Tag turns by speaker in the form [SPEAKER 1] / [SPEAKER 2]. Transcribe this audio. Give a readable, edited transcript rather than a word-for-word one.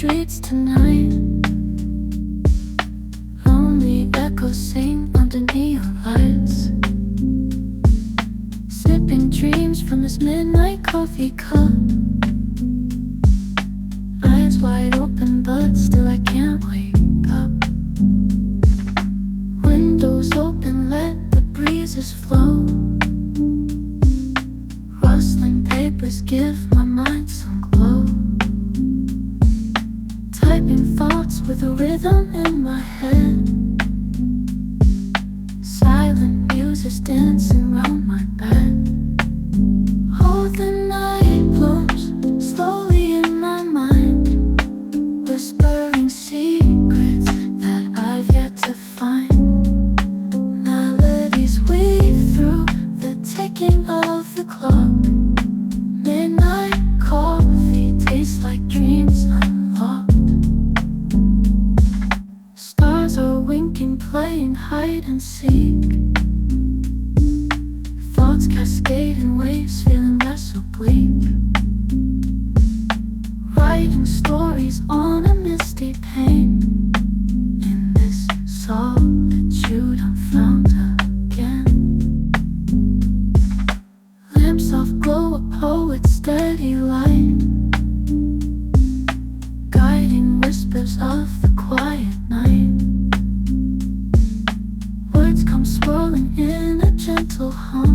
[SPEAKER 1] streets tonight. Lonely echoes sing under neon lights, sipping dreams from this midnight coffee cup. Eyes wide open but still I can't wake up. Windows open, let the breezes flow. Rustling papers give my mind some glow. Typing thoughts with a rhythm in my head. Silent music's dancing round my bed. Oh, the night blooms slowly in my mind, whispering secrets that I've yet to find. Melodies weave through the ticking of the clock. Midnight coffee tastes like dreams unlocked. Stars are winking, playing hide and seek. Thoughts cascade in waves, feeling less oblique. Writing stories on a misty pane. In this solitude I'm found again. Lamps of glow, a poet's steady light, guiding whispers of the quiet night. Words come swirling in a gentle hum.